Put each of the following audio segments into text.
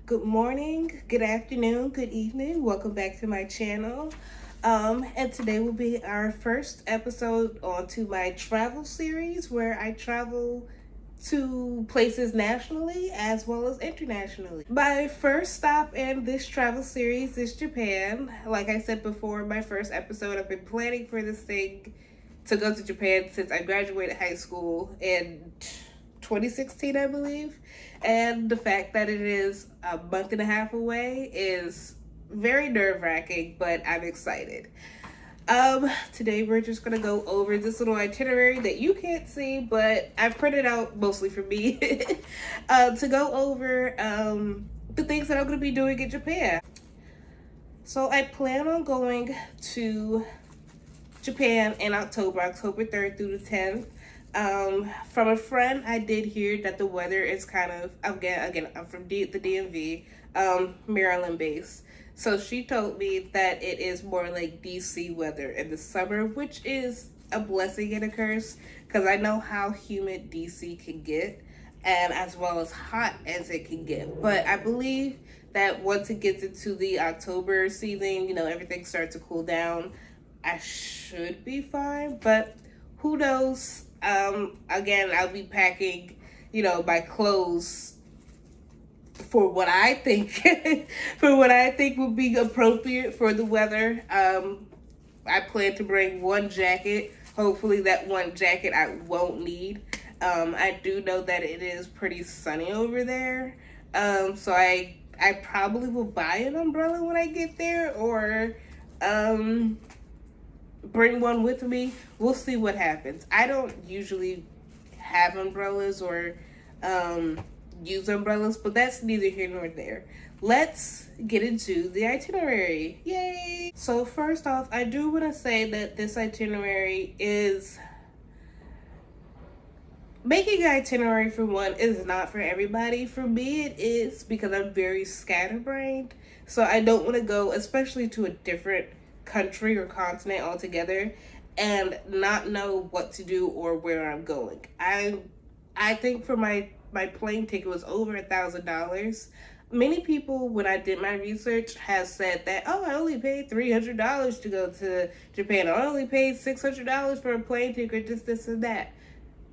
Good morning, good afternoon, good evening. Welcome back to my channel. And today will be our first episode onto my travel series where I travel to places nationally as well as internationally. My first stop in this travel series is Japan. Like I said before, my first episode, I've been planning for this thing to go to Japan since I graduated high school in 2016, I believe. And the fact that it is a month and a half away is very nerve-wracking, but I'm excited. Today we're just gonna go over this little itinerary that you can't see, but I've printed out mostly for me to go over the things that I'm gonna be doing in Japan. So I plan on going to Japan in October 3rd through the 10th. From a friend, I did hear that the weather is kind of, again, I'm from the DMV, Maryland based. So she told me that it is more like DC weather in the summer, which is a blessing and a curse because I know how humid DC can get and as well as hot as it can get. But I believe that once it gets into the October season, everything starts to cool down. I should be fine, but who knows? Again, I'll be packing, my clothes for what I think, for what I think would be appropriate for the weather. I plan to bring one jacket. Hopefully that one jacket I won't need. I do know that it is pretty sunny over there. So I probably will buy an umbrella when I get there or, bring one with me. We'll see what happens. I don't usually have umbrellas or use umbrellas, but that's neither here nor there. Let's get into the itinerary. Yay! So first off, I do want to say that this itinerary is... Making an itinerary for one is not for everybody. For me, it is because I'm very scatterbrained. So I don't want to go, especially to a different country or continent altogether and not know what to do or where I'm going. I think for my plane ticket was over $1,000. Many people, when I did my research, has said that, oh, I only paid $300 to go to Japan. I only paid $600 for a plane ticket, this, and that.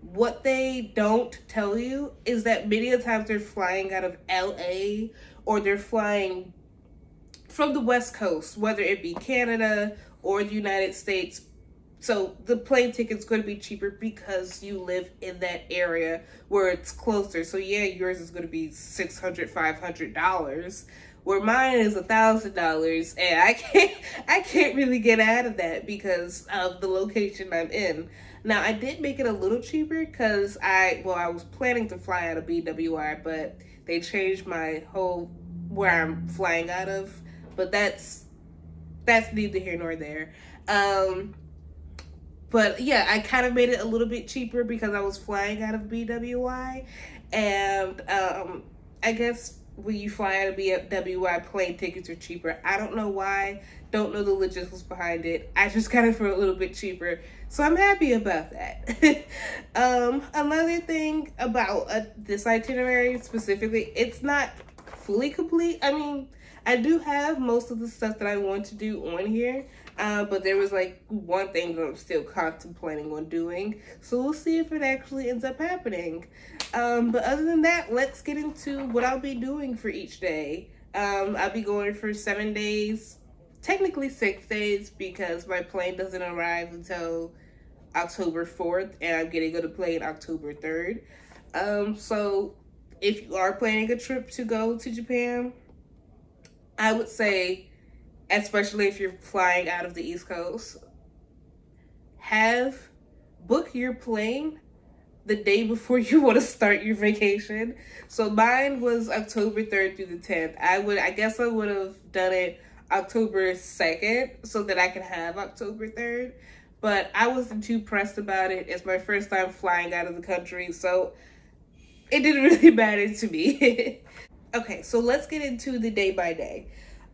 What they don't tell you is that many of times they're flying out of LA or they're flying from the West Coast, whether it be Canada or the United States. So the plane ticket's going to be cheaper because you live in that area where it's closer. So yeah, yours is going to be $600, $500, where mine is $1,000, and I can't really get out of that because of the location I'm in. Now I did make it a little cheaper because I was planning to fly out of BWI, but they changed my whole where I'm flying out of. But that's neither here nor there. But yeah, I kind of made it a little bit cheaper because I was flying out of BWI. And I guess when you fly out of BWI, plane tickets are cheaper. I don't know why. Don't know the logistics behind it. I just got it for a little bit cheaper. So I'm happy about that. Another thing about this itinerary specifically, it's not fully complete. I mean, I do have most of the stuff that I want to do on here, but there was like one thing that I'm still contemplating on doing. So we'll see if it actually ends up happening. But other than that, let's get into what I'll be doing for each day. I'll be going for 7 days, technically 6 days, because my plane doesn't arrive until October 4th, and I'm getting on the plane October 3rd. So if you are planning a trip to go to Japan, I would say, especially if you're flying out of the East Coast, book your plane the day before you want to start your vacation. So mine was October 3rd through the 10th. I guess I would have done it October 2nd so that I could have October 3rd. But I wasn't too pressed about it. It's my first time flying out of the country, so it didn't really matter to me. Okay, so let's get into the day by day.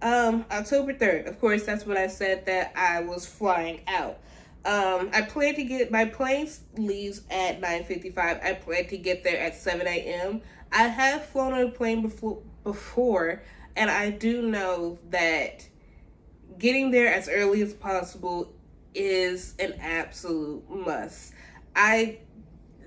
October 3rd, of course, that's when I said that I was flying out. I plan to get, my plane leaves at 9:55. I plan to get there at 7 a.m. I have flown on a plane before, and I do know that getting there as early as possible is an absolute must. I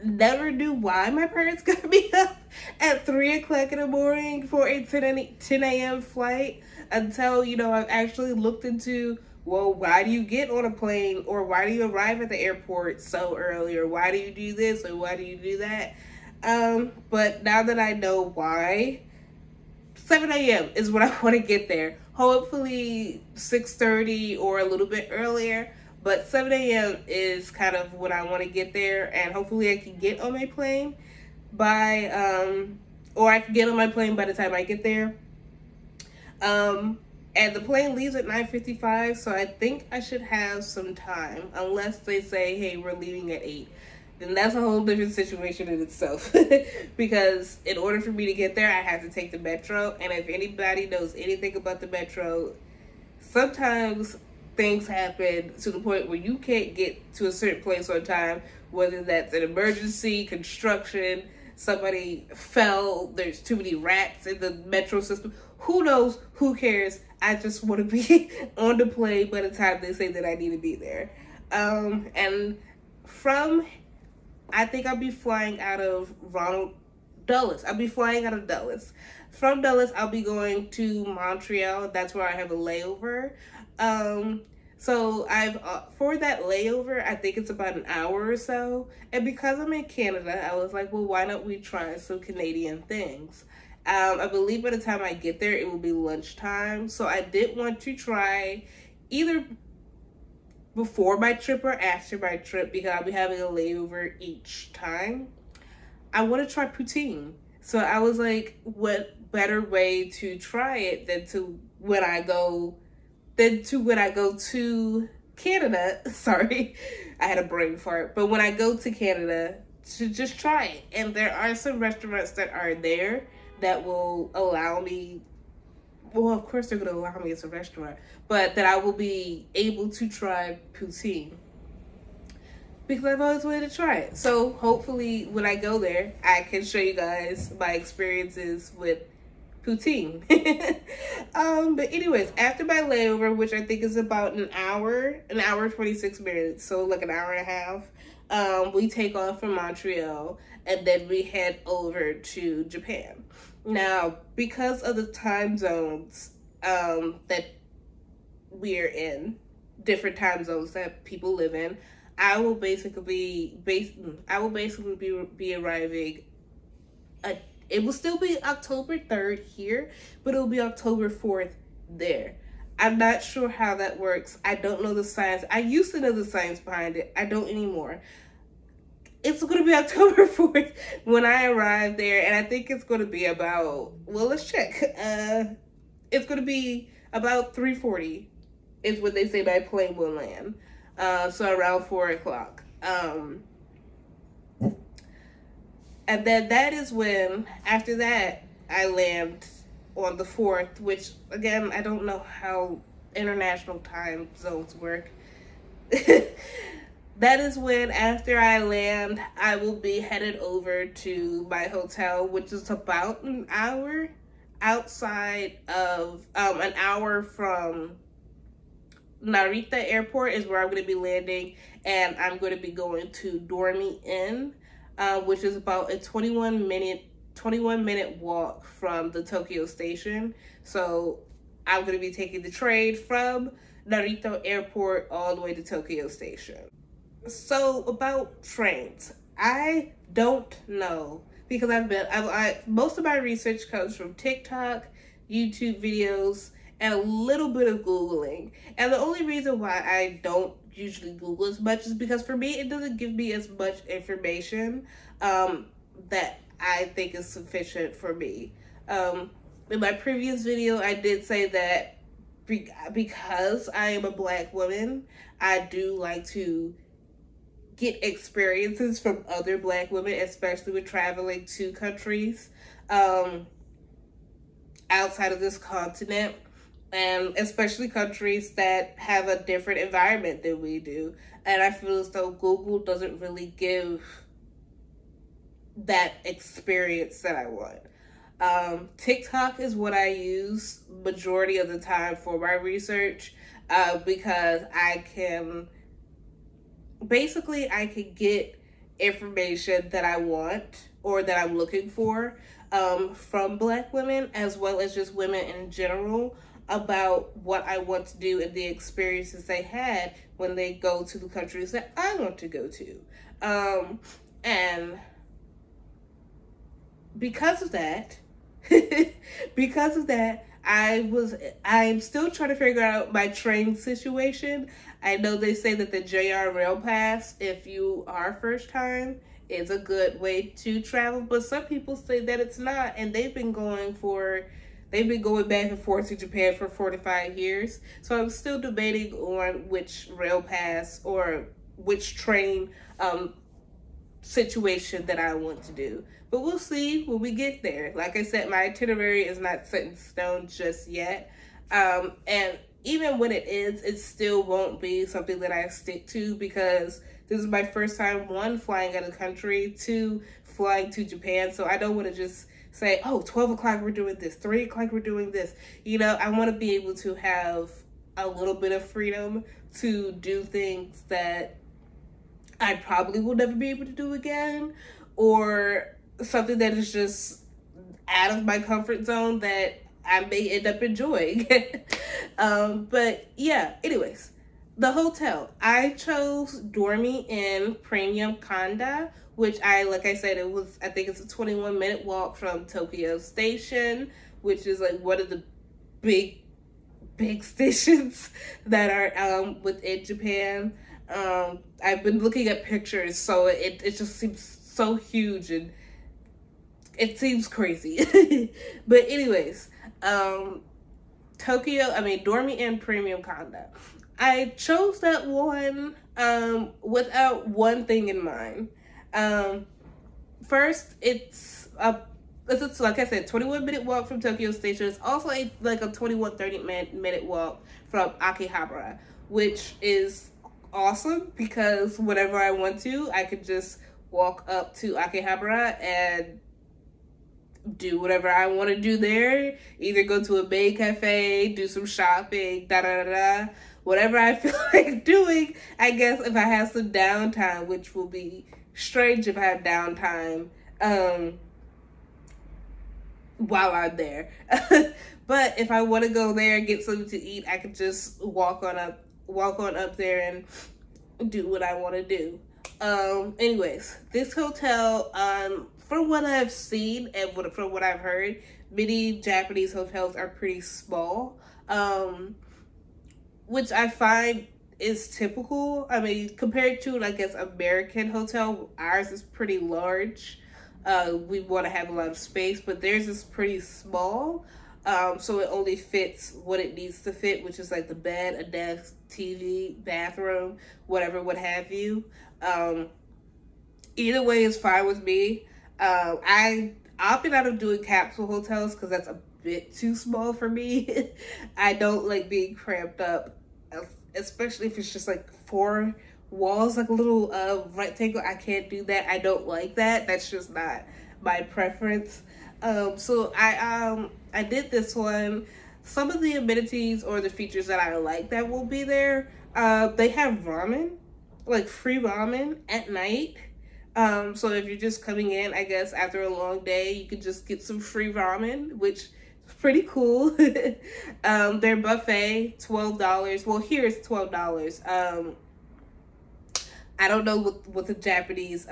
never knew why my parents got me up at 3 o'clock in the morning for a 10 a.m. flight until, I've actually looked into, well, why do you get on a plane, or why do you arrive at the airport so early, or why do you do this, or why do you do that? But now that I know why, 7 a.m. is when I want to get there. Hopefully 6:30 or a little bit earlier, but 7 a.m. is kind of when I want to get there, and hopefully I can get on my plane or I can get on my plane by the time I get there. And the plane leaves at 9:55, so I think I should have some time, unless they say, hey, we're leaving at 8. Then that's a whole different situation in itself. Because in order for me to get there, I have to take the metro. And if anybody knows anything about the metro, sometimes things happen to the point where you can't get to a certain place on time, whether that's an emergency, construction, somebody fell, there's too many rats in the metro system. Who knows? Who cares? I just want to be on the plane by the time they say that I need to be there. And from... I think I'll be flying out of Dulles. I'll be flying out of Dulles. From Dulles, I'll be going to Montreal. That's where I have a layover. So for that layover, I think it's about an hour or so. And because I'm in Canada, I was like, well, why don't we try some Canadian things? I believe by the time I get there, it will be lunchtime. So I did want to try either before my trip or after my trip, because I'll be having a layover each time. I want to try poutine. So I was like, what better way to try it than when I go to Canada. Sorry, I had a brain fart. But when I go to Canada, to just try it. And there are some restaurants that are there that will allow me, well, of course they're going to allow me as a restaurant, but that I will be able to try poutine, because I've always wanted to try it. So hopefully when I go there, I can show you guys my experiences with poutine. But anyways, after my layover, which I think is about an hour 26 minutes, so like an hour and a half, we take off from Montreal, and then we head over to Japan. Now, because of the time zones that we're in, different time zones that people live in, I will basically be arriving. It will still be October 3rd here, but it will be October 4th there. I'm not sure how that works. I don't know the science. I used to know the science behind it. I don't anymore. It's going to be October 4th when I arrive there, and I think it's going to be about, well, let's check. It's going to be about 3:40 is what they say my plane will land. So around 4 o'clock. And then that is when, after that, I land on the 4th, which, again, I don't know how international time zones work. That is when, after I land, I will be headed over to my hotel, which is about an hour outside of, an hour from Narita Airport is where I'm going to be landing, and I'm going to be going to Dormy Inn, which is about a 21 minute walk from the Tokyo station. So I'm going to be taking the train from Narita Airport all the way to Tokyo station. So about trains, I don't know, because most of my research comes from TikTok, YouTube videos, and a little bit of Googling. And the only reason why I don't usually Google as much is because for me, it doesn't give me as much information that I think is sufficient for me. In my previous video, I did say that because I am a Black woman, I do like to get experiences from other Black women, especially with traveling to countries outside of this continent, and especially countries that have a different environment than we do. And I feel as though Google doesn't really give that experience that I want. TikTok is what I use majority of the time for my research, because I can get information that I want or that I'm looking for, from Black women as well as just women in general, about what I want to do and the experiences they had when they go to the countries that I want to go to. And because of that, because of that, I'm still trying to figure out my train situation. I know they say that the JR Rail Pass, if you are first time, is a good way to travel, but some people say that it's not, and they've been going back and forth to Japan for 45 years. So I'm still debating on which rail pass or which train situation that I want to do. But we'll see when we get there. Like I said, my itinerary is not set in stone just yet. And even when it is, it still won't be something that I stick to, because this is my first time, one, flying out of the country, two, flying to Japan. So I don't want to just say, oh, 12 o'clock we're doing this, 3 o'clock we're doing this. You know, I want to be able to have a little bit of freedom to do things that I probably will never be able to do again, or something that is just out of my comfort zone that I may end up enjoying. But yeah, anyways, the hotel. I chose Dormy Inn Premium Kanda, which like I said, I think it's a 21-minute walk from Tokyo Station, which is like one of the big stations that are within Japan. I've been looking at pictures, so it just seems so huge and it seems crazy. But anyways, Dormy Inn Premium Condo. I chose that one without one thing in mind. First, it's like I said, 21-minute walk from Tokyo Station. It's also like a 30-minute walk from Akihabara, which is awesome because whenever I want to, I could just walk up to Akihabara and do whatever I want to do there. Either go to a maid cafe, do some shopping, whatever I feel like doing. I guess if I have some downtime, which will be strange if I have downtime while I'm there. But if I want to go there and get something to eat, I could just walk on up there and do what I want to do. Anyways, this hotel, from what I've seen and from what I've heard, many Japanese hotels are pretty small, which I find is typical. I mean, compared to, I guess, American hotel, ours is pretty large. We want to have a lot of space, but theirs is pretty small. So it only fits what it needs to fit, which is like the bed, a desk, TV, bathroom, whatever, what have you. Either way is fine with me. I opted out of doing capsule hotels because that's a bit too small for me. I don't like being cramped up, especially if it's just like 4 walls, like a little rectangle. I can't do that. I don't like that. That's just not my preference. So I did this one. Some of the amenities or the features that I like that will be there. They have ramen, like free ramen at night. So if you're just coming in, I guess after a long day, you could just get some free ramen, which is pretty cool. Their buffet, $12. Well, here it's $12. I don't know what the Japanese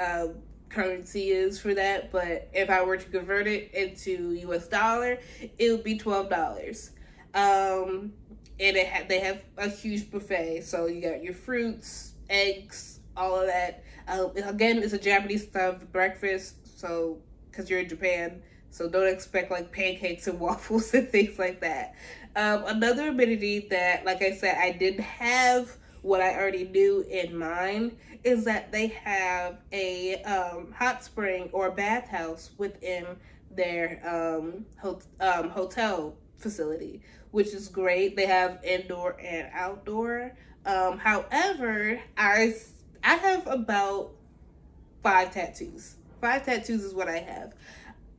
currency is for that, but if I were to convert it into US dollar, it would be $12. And they have a huge buffet, so you got your fruits, eggs, all of that. Again, it's a Japanese style breakfast, so because you're in Japan, so don't expect like pancakes and waffles and things like that. Another amenity that, like I said, I didn't have what I already knew in mind is that they have a hot spring or bathhouse within their hotel facility, which is great. They have indoor and outdoor. However, I have about 5 tattoos. 5 tattoos is what I have.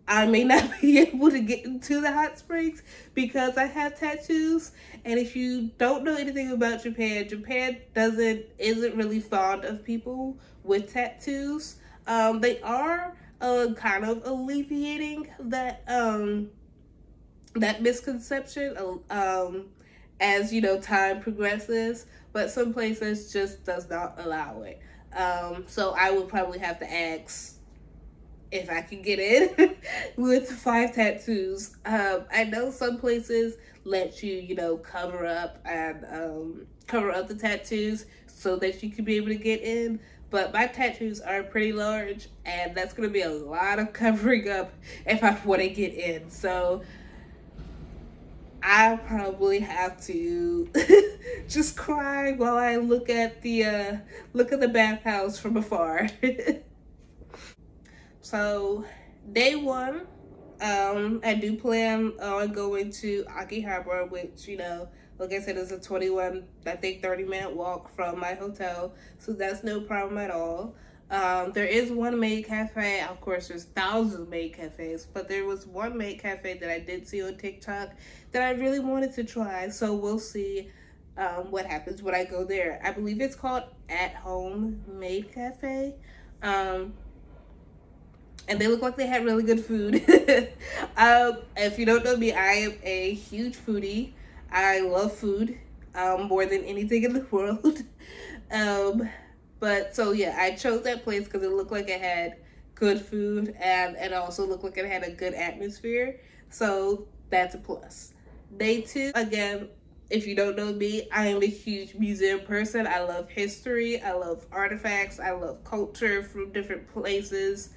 I may not be able to get into the hot springs because I have tattoos. And if you don't know anything about Japan, Japan isn't really fond of people with tattoos. They are kind of alleviating that misconception as time progresses, but some places just does not allow it. So I would probably have to ask if I can get in with 5 tattoos. I know some places let you, cover up and cover up the tattoos so that you can be able to get in. But my tattoos are pretty large, and that's going to be a lot of covering up if I want to get in. So I probably have to just cry while I look at the bathhouse from afar. So day one, I do plan on going to Akihabara, which, like I said, is a 30-minute walk from my hotel. So that's no problem at all. There is one maid cafe. Of course, there's thousands of maid cafes, but there was one maid cafe that I did see on TikTok that I really wanted to try. So we'll see what happens when I go there. I believe it's called At Home Maid Cafe. And they look like they had really good food. If you don't know me, I am a huge foodie. I love food more than anything in the world. But so yeah, I chose that place because it looked like it had good food and it also looked like it had a good atmosphere. So that's a plus. Day two, again, if you don't know me, I am a huge museum person. I love history. I love artifacts. I love culture from different places.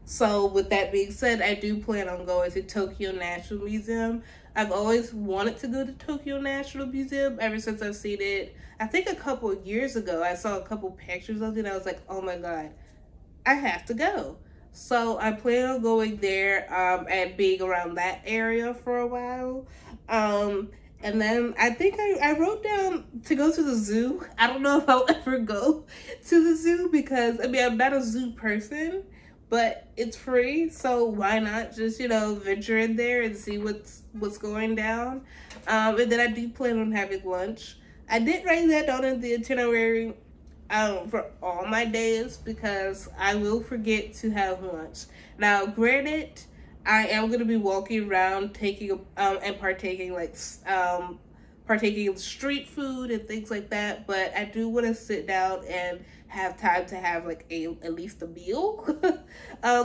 So with that being said, I do plan on going to Tokyo National Museum. I've always wanted to go to Tokyo National Museum ever since I've seen it. I think a couple of years ago, I saw a couple pictures of it and I was like, oh my God, I have to go. So I plan on going there and being around that area for a while. And then I think I wrote down to go to the zoo. I don't know if I'll ever go to the zoo because, I mean, I'm not a zoo person, but it's free. So why not just, venture in there and see what's going down. And then I do plan on having lunch. I did write that down in the itinerary for all my days because I will forget to have lunch. Now, granted, I am going to be walking around taking and partaking in street food and things like that, but I do want to sit down and have time to have like at least a meal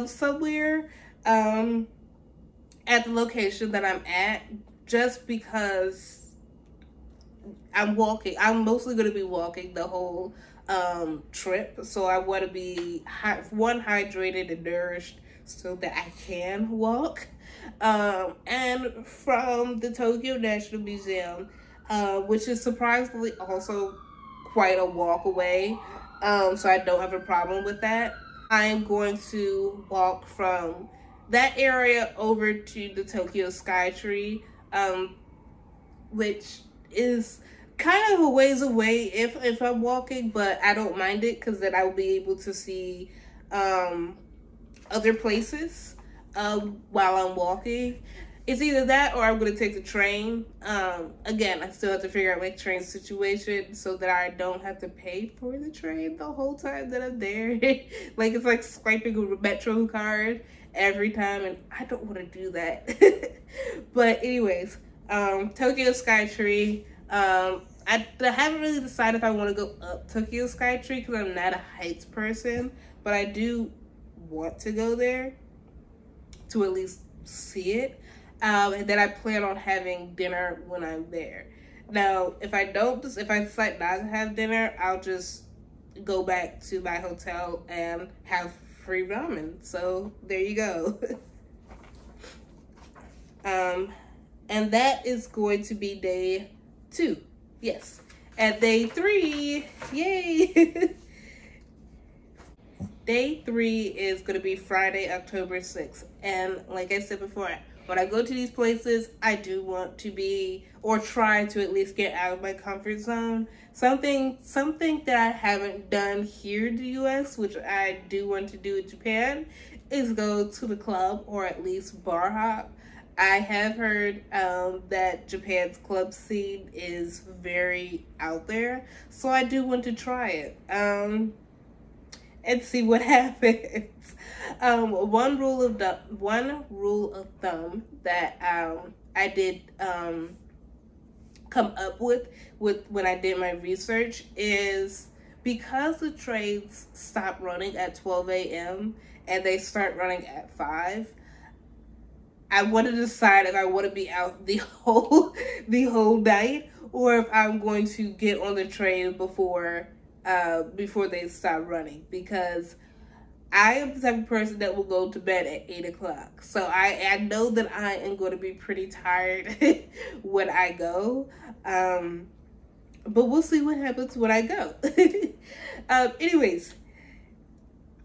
somewhere at the location that I'm at, just because I'm mostly going to be walking the whole trip, so I want to be hydrated and nourished so that I can walk. And from the Tokyo National Museum, which is surprisingly also quite a walk away, so I don't have a problem with that. I am going to walk from that area over to the Tokyo Skytree, which is kind of a ways away if I'm walking, but I don't mind it because then I will be able to see other places while I'm walking. It's either that or I'm going to take the train. Again, I still have to figure out my train situation so that I don't have to pay for the train the whole time that I'm there. Like, it's like swiping a Metro card every time, and I don't want to do that. But anyways, Tokyo Skytree. I haven't really decided if I want to go up Tokyo Skytree because I'm not a heights person, but I do want to go there to at least see it. And then I plan on having dinner when I'm there. Now, if I decide not to have dinner, I'll just go back to my hotel and have free ramen. So there you go. And that is going to be day 2. Yes. At day 3, yay! Day 3 is going to be Friday, October 6th. And like I said before, when I go to these places, I do want to be, or try to at least get out of my comfort zone. Something that I haven't done here in the US, which I do want to do in Japan, is go to the club or at least bar hop. I have heard that Japan's club scene is very out there, so I do want to try it and see what happens. One rule of thumb that I did come up with when I did my research is, because the trains stop running at 12 a.m. and they start running at 5. I want to decide if I want to be out the whole night, or if I'm going to get on the train before they stop running, because I am the type of person that will go to bed at 8 o'clock. So I know that I am going to be pretty tired when I go. But we'll see what happens when I go. Anyways,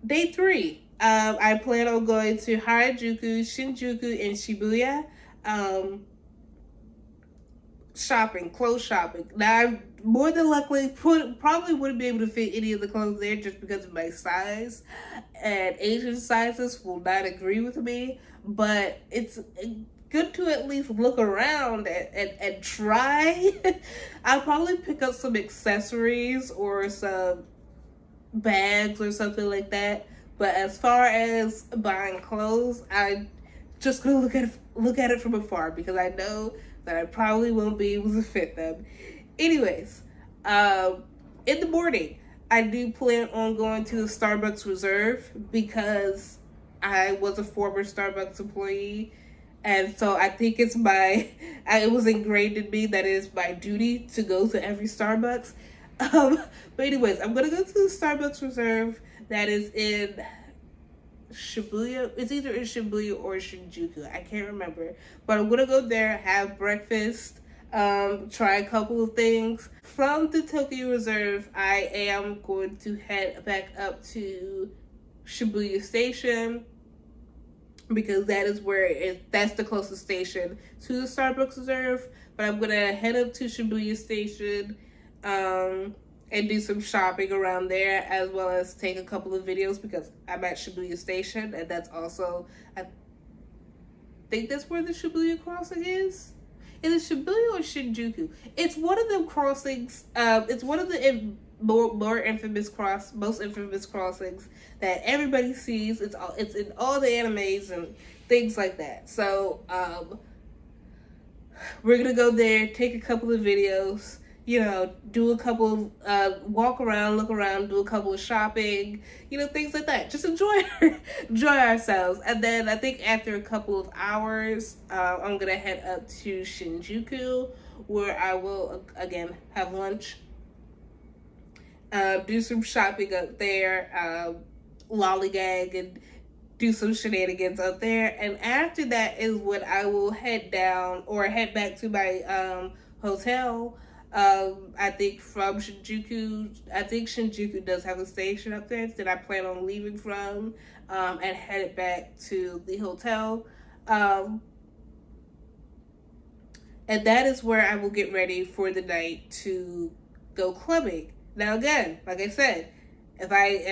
day 3. I plan on going to Harajuku, Shinjuku, and Shibuya. Clothes shopping. Now, I more than likely probably wouldn't be able to fit any of the clothes there just because of my size. And Asian sizes will not agree with me. But it's good to at least look around and try. I'll probably pick up some accessories or some bags or something like that. But as far as buying clothes, I'm just gonna look at it from afar, because I know that I probably won't be able to fit them. Anyways, in the morning, I do plan on going to the Starbucks Reserve, because I was a former Starbucks employee, and so I think it was ingrained in me that it is my duty to go to every Starbucks. But anyways, I'm gonna go to the Starbucks Reserve that is in Shibuya. It's either in Shibuya or Shinjuku. I can't remember. But I'm gonna go there, have breakfast, try a couple of things. From the Tokyo Reserve, I am going to head back up to Shibuya Station, because that is that's the closest station to the Starbucks Reserve. But I'm gonna head up to Shibuya Station, and do some shopping around there, as well as take a couple of videos, because I'm at Shibuya Station, and that's also, I think that's where the Shibuya crossing is. Is it Shibuya or Shinjuku? It's one of them crossings. It's one of the most infamous crossings that everybody sees. It's in all the animes and things like that. So we're gonna go there, take a couple of videos, do a couple of, walk around, look around, do a couple of shopping, things like that. Just enjoy ourselves. And then I think after a couple of hours, I'm going to head up to Shinjuku, where I will, again, have lunch, do some shopping up there, lollygag, and do some shenanigans up there. And after that is when I will head back to my hotel. I think from Shinjuku, Shinjuku does have a station up there that I plan on leaving from, and headed back to the hotel. And that is where I will get ready for the night to go clubbing. Now again, like I said, if I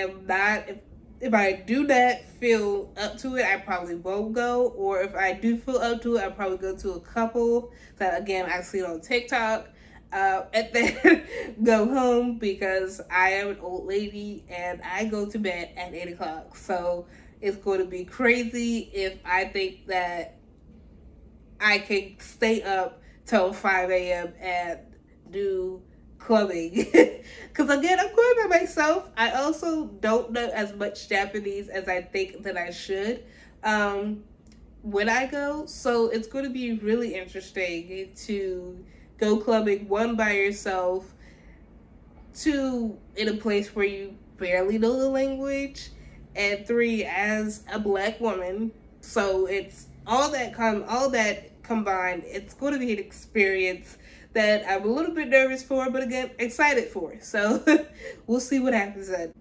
do not feel up to it, I probably won't go. Or if I do feel up to it, I'll probably go to a couple that, again, I've seen on TikTok. And then go home, because I am an old lady and I go to bed at 8 o'clock. So it's going to be crazy if I think that I can stay up till 5 a.m. and do clubbing. Because again, I'm going by myself. I also don't know as much Japanese as I think that I should when I go. So it's going to be really interesting to go clubbing, 1, by yourself, 2, in a place where you barely know the language, and 3, as a Black woman. So it's all that combined. It's going to be an experience that I'm a little bit nervous for, but again, excited for. So we'll see what happens then.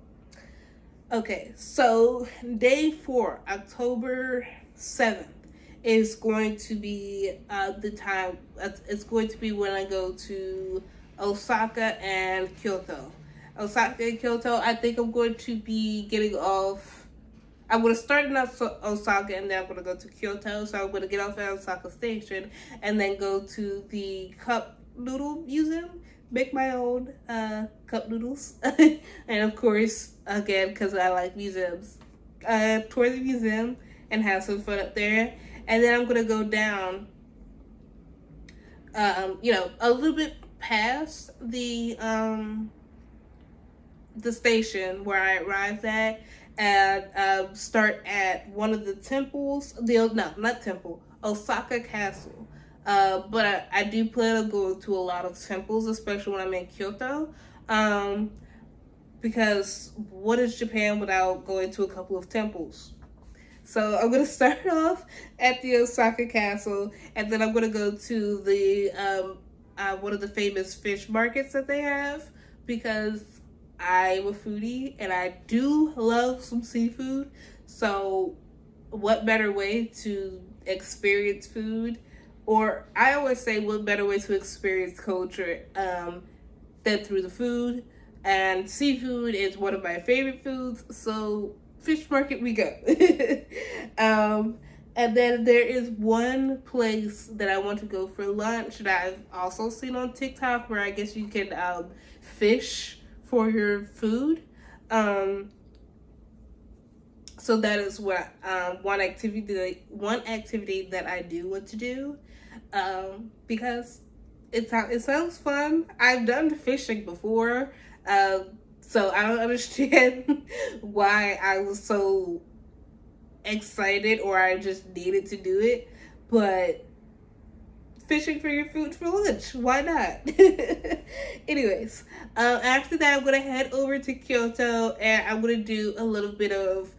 Okay, so day 4, October 7th, is going to be the time. It's going to be when I go to Osaka and Kyoto. Osaka and Kyoto. I think I'm going to be getting off. I'm going to start in Osaka and then I'm going to go to Kyoto. So I'm going to get off at Osaka Station and then go to the Cup Noodle Museum. Make my own cup noodles. And of course, again, because I like museums, tour the museum and have some fun up there. And then I'm going to go down, a little bit past the station where I arrived at, and start at one of the temples. Not temple, Osaka Castle. But I do plan on going to a lot of temples, especially when I'm in Kyoto. Because what is Japan without going to a couple of temples? So I'm going to start off at the Osaka Castle, and then I'm going to go to the one of the famous fish markets that they have, because I'm a foodie and I do love some seafood. So what better way to experience food, or I always say what better way to experience culture than through the food. And seafood is one of my favorite foods, so fish market we go. And then there is one place that I want to go for lunch that I've also seen on TikTok, where I guess you can fish for your food. So that is what one activity that I do want to do, because it sounds fun. I've done fishing before, so I don't understand why I was so excited, or I just needed to do it. But fishing for your food for lunch, why not? Anyways, after that, I'm gonna head over to Kyoto, and I'm gonna do a little bit of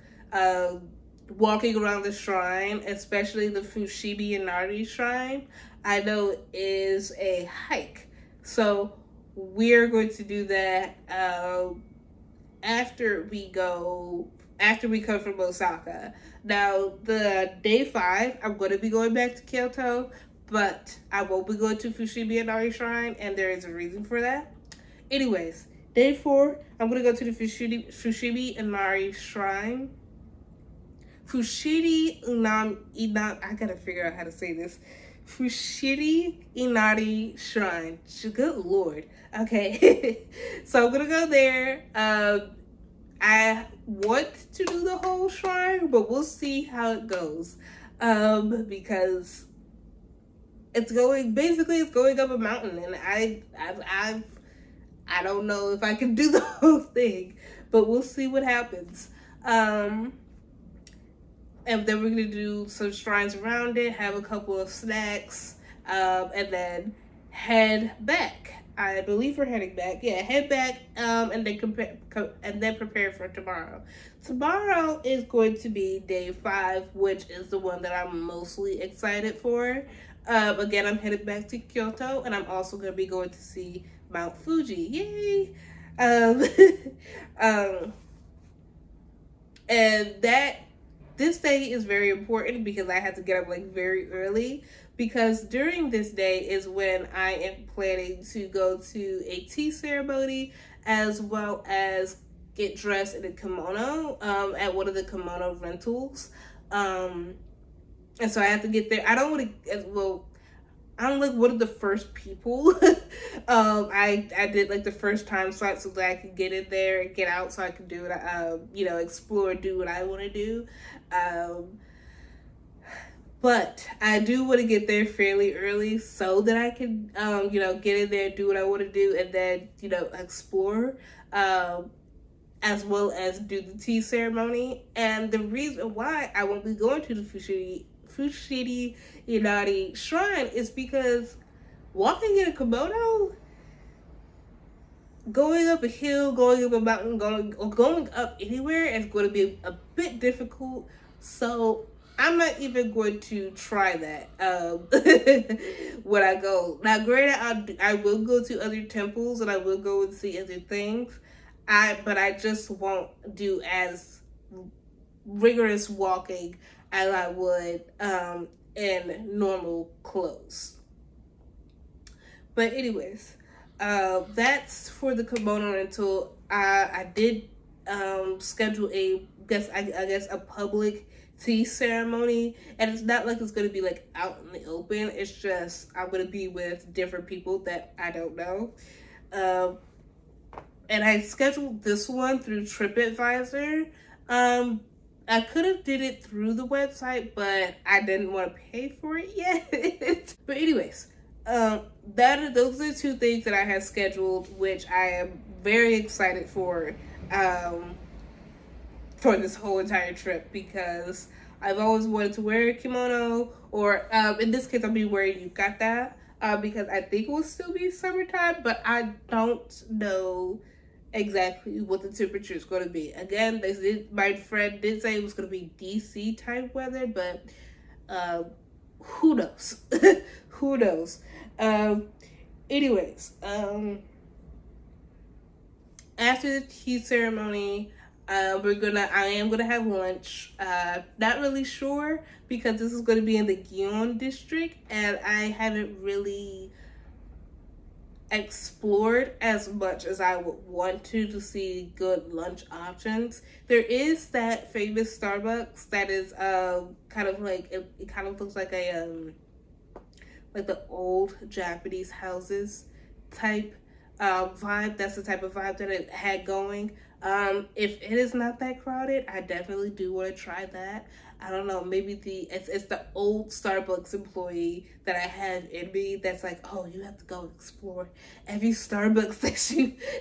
walking around the shrine, especially the Fushimi Inari Shrine. I know is a hike, so we're going to do that after we come from Osaka. Now, the day 5, I'm going to be going back to Kyoto, but I won't be going to Fushimi Inari Shrine, and there is a reason for that. Anyways, day 4, I'm going to go to the Fushimi Inari Shrine. I gotta figure out how to say this. Fushimi Inari Shrine. Good Lord. Okay. So I'm gonna go there. I want to do the whole shrine, but we'll see how it goes. Because it's going up a mountain, and I don't know if I can do the whole thing, but we'll see what happens. And then we're going to do some shrines around it, have a couple of snacks, and then head back. I believe we're heading back. Yeah, head back, and then prepare for tomorrow. Tomorrow is going to be day 5, which is the one that I'm mostly excited for. Again, I'm headed back to Kyoto, and I'm also going to be going to see Mount Fuji. Yay! And this day is very important because I had to get up very early, because during this day is when I am planning to go to a tea ceremony, as well as get dressed in a kimono at one of the kimono rentals. And so I have to get there. I'm one of the first people. I did the first time slot so that I could get in there and get out, so I could do it, explore, do what I want to do. But I do want to get there fairly early so that I can, get in there, do what I want to do, and then, explore, as well as do the tea ceremony. And the reason why I won't be going to the Fushimi Inari Shrine is because walking in a kimono, going up a hill, going up a mountain, going up anywhere is going to be a bit difficult. So I'm not even going to try that when I go. Now, granted, I will go to other temples and I will go and see other things. But I just won't do as rigorous walking as I would in normal clothes. But anyways, that's for the kimono rental. I did schedule I guess a public tea ceremony, and it's not like it's gonna be like out in the open. It's just I'm gonna be with different people that I don't know. Um, and I scheduled this one through TripAdvisor. Um, I could have did it through the website, but I didn't want to pay for it yet. But anyways, those are two things that I have scheduled, which I am very excited for this whole entire trip, because I've always wanted to wear a kimono, or in this case, I'll be wearing yukata, because I think it will still be summertime, but I don't know exactly what the temperature is going to be. Again, my friend did say it was going to be DC type weather, but who knows? Who knows? Anyways, after the tea ceremony, I am gonna have lunch. Not really sure, because this is gonna be in the Gion district, and I haven't really explored as much as I would want to see good lunch options. There is that famous Starbucks that is kind of like it kind of looks like a like the old Japanese houses type vibe. That's the type of vibe that it had going. If it is not that crowded, I definitely do want to try that. I don't know, maybe it's the old Starbucks employee that I have in me that's like, oh, you have to go explore every Starbucks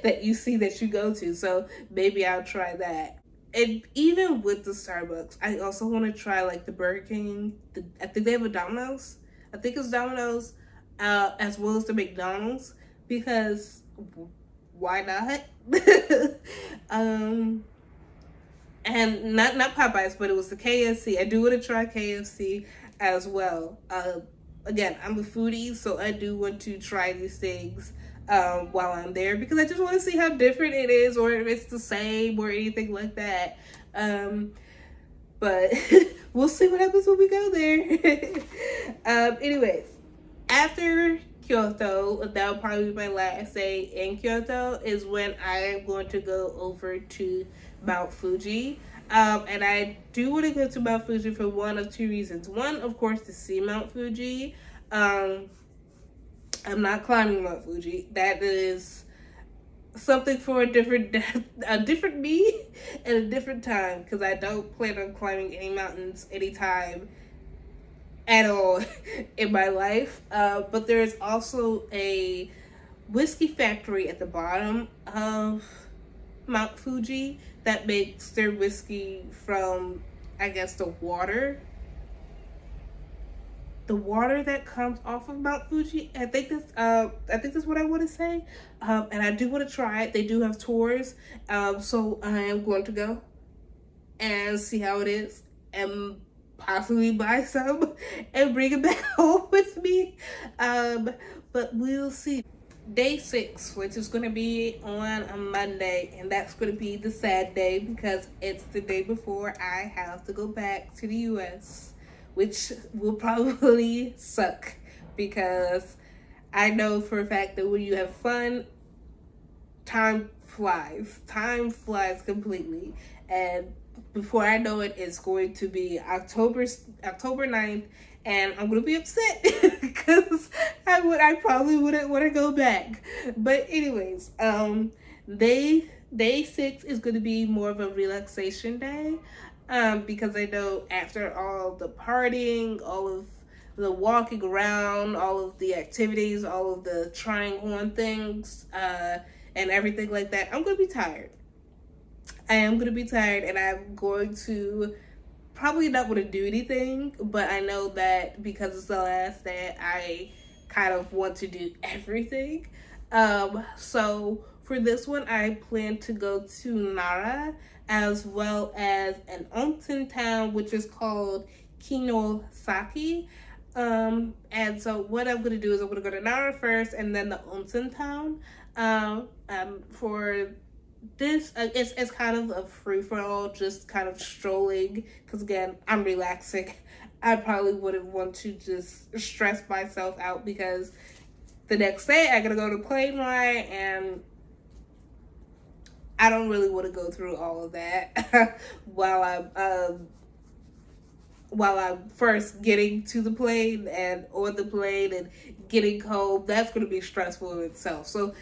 that you see that you go to. So maybe I'll try that. And even with the Starbucks, I also want to try like the Burger King. I think they have a Domino's. I think it's Domino's, as well as the McDonald's, because why not? And not Popeyes, but it was the KFC. I do want to try KFC as well. Again, I'm a foodie, so I do want to try these things while I'm there, because I just want to see how different it is, or if it's the same or anything like that. But we'll see what happens when we go there. Anyways, after Kyoto, that'll probably be my last day in Kyoto, is when I am going to go over to Mount Fuji. And I do want to go to Mount Fuji for one of two reasons. One, of course, to see Mount Fuji. I'm not climbing Mount Fuji. That is something for a different me and a different time, because I don't plan on climbing any mountains anytime at all in my life. But there is also a whiskey factory at the bottom of Mount Fuji that makes their whiskey from, I guess, the water that comes off of Mount Fuji. I think that's what I want to say. And I do want to try it. They do have tours. So I am going to go and see how it is, and possibly buy some and bring it back home with me. But we'll see. Day 6, which is going to be on a Monday, and that's going to be the sad day, because it's the day before I have to go back to the US, which will probably suck, because I know for a fact that when you have fun, time flies completely. And before I know it, it's going to be October 9th, and I'm gonna be upset because I probably wouldn't want to go back. But anyways, day 6 is gonna be more of a relaxation day, because I know after all the partying, all of the walking around, all of the activities, all of the trying on things, and everything like that, I'm gonna be tired. I am gonna be tired, and I'm going to probably not want to do anything, but I know that because it's the last day, I kind of want to do everything. So for this one, I plan to go to Nara, as well as an onsen town, which is called Kinosaki. And so what I'm going to do is I'm going to go to Nara first, and then the onsen town. For this, it's kind of a free-for-all, just kind of strolling, because again, I'm relaxing. I probably wouldn't want to just stress myself out because the next day I gotta go to plane ride, and I don't really want to go through all of that while I'm first getting to the plane and on the plane and getting home. That's going to be stressful in itself. So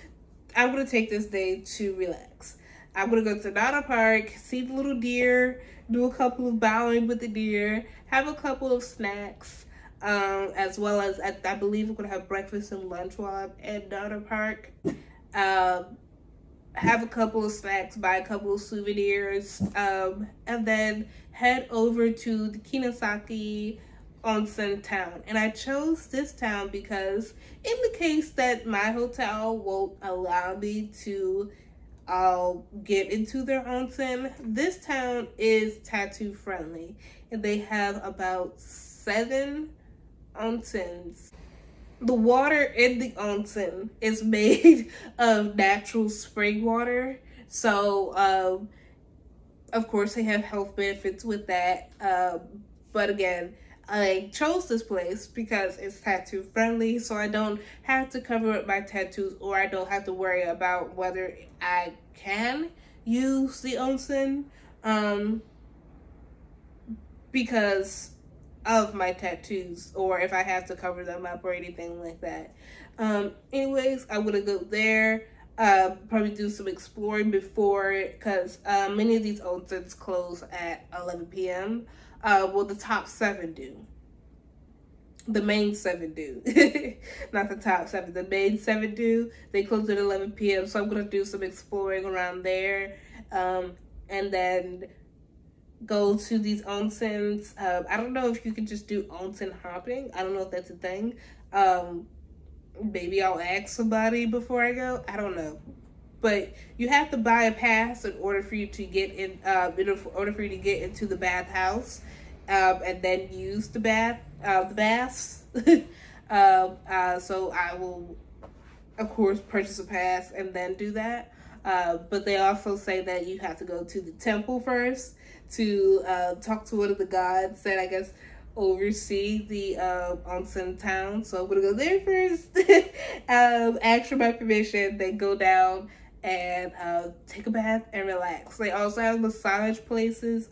I'm going to take this day to relax. I'm going to go to Nana Park, see the little deer, do a couple of bowing with the deer, have a couple of snacks, as well as I believe I'm going to have breakfast and lunch while I'm at Nana Park. Have a couple of snacks, buy a couple of souvenirs, and then head over to the Kinosaki onsen town. And I chose this town because in the case that my hotel won't allow me to get into their onsen, this town is tattoo friendly. And they have about 7 onsens. The water in the onsen is made of natural spring water. So, of course, they have health benefits with that. But again, I chose this place because it's tattoo friendly, so I don't have to cover up my tattoos, or I don't have to worry about whether I can use the onsen, because of my tattoos, or if I have to cover them up or anything like that. Anyways, I'm gonna go there, probably do some exploring before, because many of these onsens close at 11 p.m. Well, the top 7 do. The main 7 do. Not the top 7. The main 7 do. They close at 11 p.m. So I'm going to do some exploring around there. And then go to these onsens. I don't know if you can just do onsen hopping. I don't know if that's a thing. Maybe I'll ask somebody before I go. I don't know. But you have to buy a pass in order for you to get in, in order for you to get into the bathhouse, and then use the baths. So I will, of course, purchase a pass and then do that. But they also say that you have to go to the temple first to talk to one of the gods that I guess oversee the onsen town. So I'm gonna go there first, ask for my permission, then go down and take a bath and relax. They also have massage places,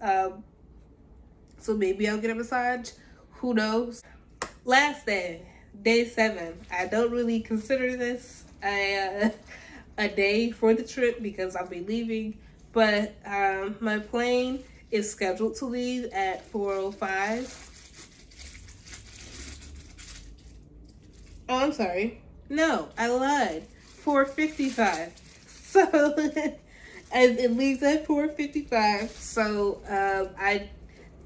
so maybe I'll get a massage. Who knows? Last day, day 7. I don't really consider this a day for the trip because I'll be leaving, but my plane is scheduled to leave at 4:05. Oh, I'm sorry. No, I lied. 4:55. So it leaves at 4:55. So I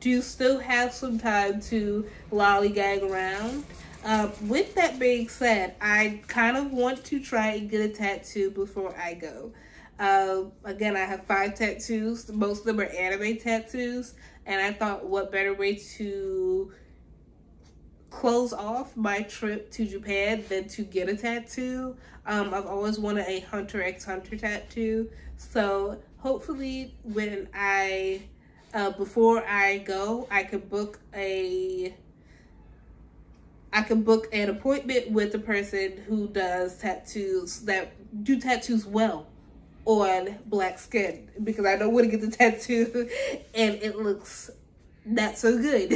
do still have some time to lollygag around. With that being said, I kind of want to try and get a tattoo before I go. Again, I have 5 tattoos. Most of them are anime tattoos. And I thought, what better way to close off my trip to Japan than to get a tattoo. I've always wanted a Hunter x Hunter tattoo. So hopefully when before I go, I can book an appointment with the person who does tattoos, that do tattoos well on black skin, because I don't want to get the tattoo and it looks not so good.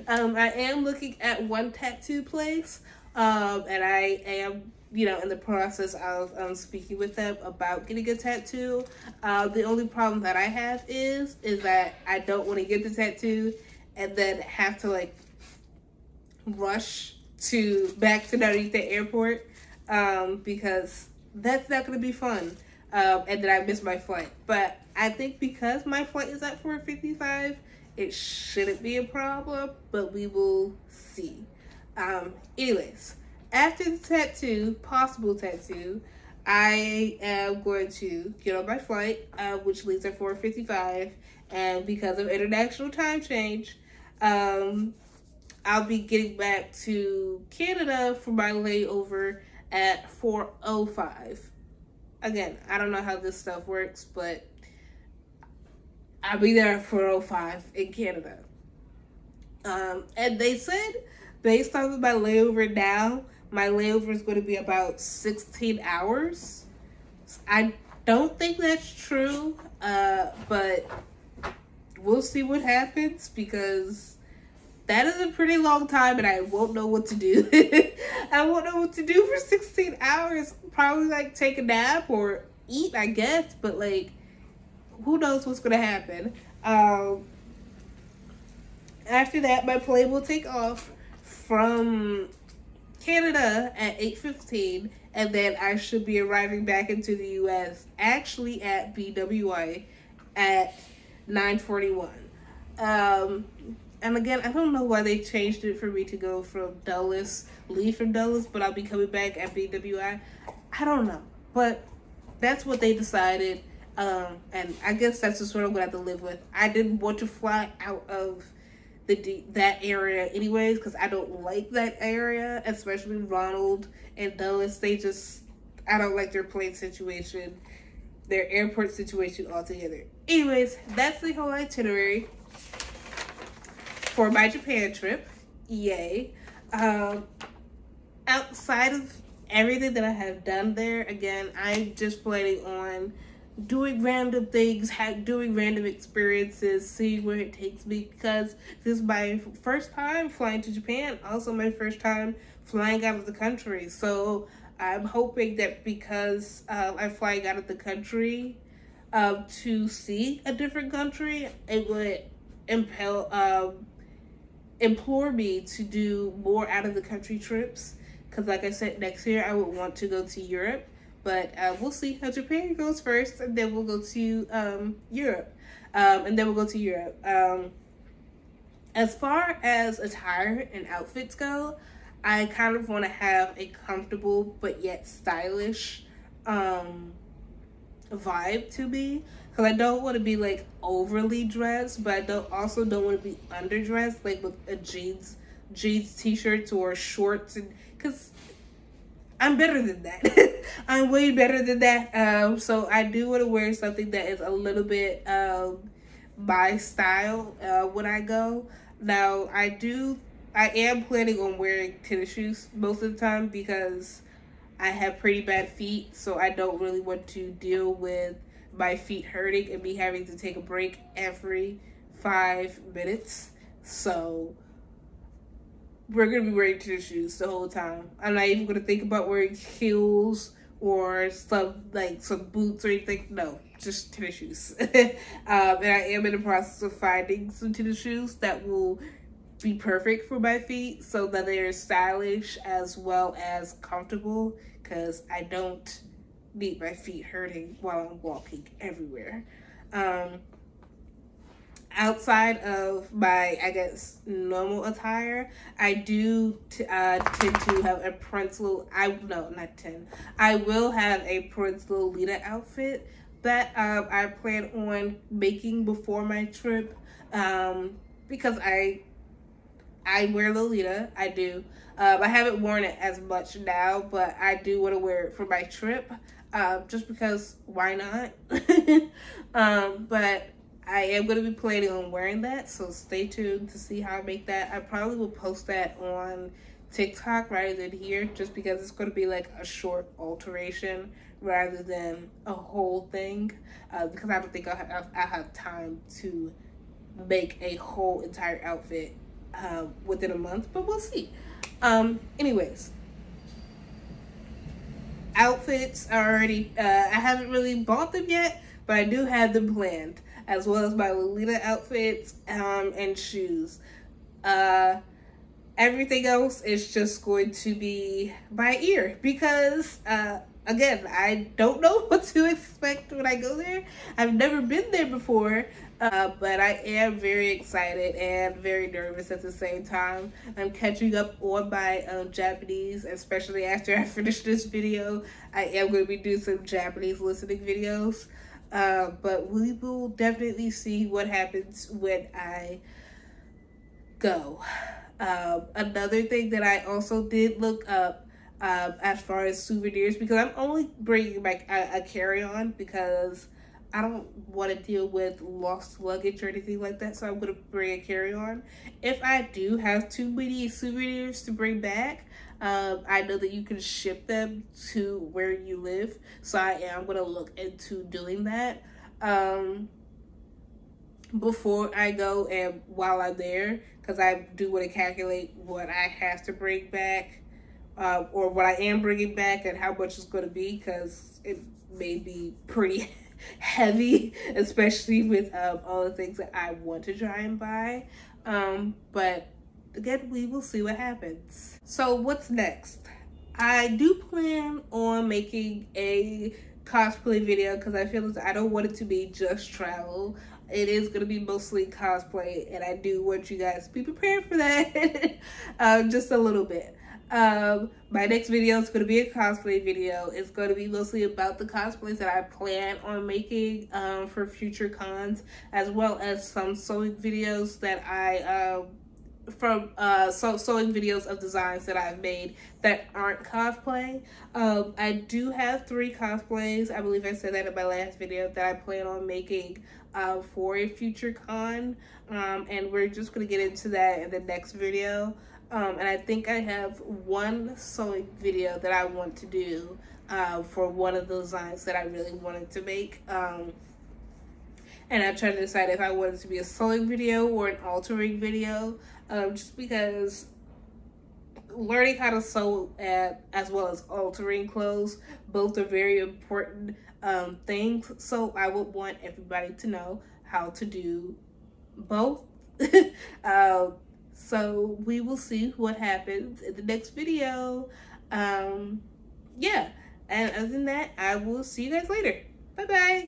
I am looking at one tattoo place, and I am, in the process of speaking with them about getting a tattoo. The only problem that I have is that I don't want to get the tattoo and then have to rush back to Narita Airport, because that's not going to be fun. And then I miss my flight. But I think because my flight is at 4:55, it shouldn't be a problem, but we will see. Anyways, after the possible tattoo, I am going to get on my flight, which leaves at 4:55, and because of international time change, I'll be getting back to Canada for my layover at 4:05. Again, I don't know how this stuff works, but I'll be there at 4:05 in Canada. And they said, based off of my layover now, my layover is going to be about 16 hours. I don't think that's true, but we'll see what happens, because that is a pretty long time and I won't know what to do. I won't know what to do for 16 hours. Probably like take a nap or eat, I guess, but like, who knows what's going to happen. After that, my plane will take off from Canada at 8:15, and then I should be arriving back into the US actually at BWI at 9:41. And again, I don't know why they changed it for me to go from Dulles, leave from Dulles, but I'll be coming back at BWI. I don't know, but that's what they decided. And I guess that's just what I'm gonna have to live with. I didn't want to fly out of that area anyways, because I don't like that area, especially Ronald and Dulles. I don't like their plane situation, their airport situation altogether. Anyways, that's the whole itinerary for my Japan trip. Yay. Outside of everything that I have done there, again, I'm just planning on doing random things, doing random experiences, seeing where it takes me, because this is my first time flying to Japan, also my first time flying out of the country. So I'm hoping that because I'm flying out of the country to see a different country, it would implore me to do more out of the country trips, because like I said, next year I would want to go to Europe. But we'll see how Japan goes first, and then we'll go to Europe. As far as attire and outfits go, I kind of want to have a comfortable but yet stylish vibe to me. Because I don't want to be like overly dressed, but I also don't want to be underdressed, like with a jeans t-shirts or shorts, and because I'm better than that. I'm way better than that. So I do want to wear something that is a little bit my style when I go. Now, I am planning on wearing tennis shoes most of the time, because I have pretty bad feet, so I don't really want to deal with my feet hurting and me having to take a break every 5 minutes. So we're going to be wearing tennis shoes the whole time. I'm not even going to think about wearing heels or some boots or anything. No, just tennis shoes. And I am in the process of finding some tennis shoes that will be perfect for my feet, so that they're stylish as well as comfortable, because I don't need my feet hurting while I'm walking everywhere. Outside of my, I guess, normal attire, I do tend to have a Prince I will have a Prince Lolita outfit that I plan on making before my trip, because I wear Lolita. I do. I haven't worn it as much now, but I do want to wear it for my trip, just because why not? But I am going to be planning on wearing that, so stay tuned to see how I make that. I probably will post that on TikTok rather than here, just because it's going to be like a short alteration rather than a whole thing, because I don't think I'll have time to make a whole entire outfit within a month, but we'll see. Anyways, outfits are already, I haven't really bought them yet, but I do have them planned, as well as my Lolita outfits and shoes. Everything else is just going to be by ear, because again, I don't know what to expect when I go there. I've never been there before, but I am very excited and very nervous at the same time. I'm catching up on my Japanese, especially after I finish this video. I am going to be doing some Japanese listening videos. But we will definitely see what happens when I go. Another thing that I also did look up as far as souvenirs, because I'm only bringing a carry-on, because I don't want to deal with lost luggage or anything like that, so I'm going to bring a carry-on. If I do have too many souvenirs to bring back, I know that you can ship them to where you live, so I am going to look into doing that before I go and while I'm there, because I do want to calculate what I have to bring back, or what I am bringing back and how much it's going to be, because it may be pretty heavy, especially with all the things that I want to try and buy. But again, we will see what happens. So what's next? I do plan on making a cosplay video, because I feel like I don't want it to be just travel. It is going to be mostly cosplay, and I do want you guys to be prepared for that. Just a little bit. My next video is going to be a cosplay video. It's going to be mostly about the cosplays that I plan on making for future cons, as well as some sewing videos that I sewing videos of designs that I've made that aren't cosplay. I do have 3 cosplays. I believe I said that in my last video, that I plan on making for a future con, and we're just going to get into that in the next video. And I think I have one sewing video that I want to do for one of the designs that I really wanted to make. And I'm trying to decide if I want it to be a sewing video or an altering video, just because learning how to sew as well as altering clothes, both are very important things. So I would want everybody to know how to do both. So we will see what happens in the next video. Yeah, and other than that, I will see you guys later. Bye bye.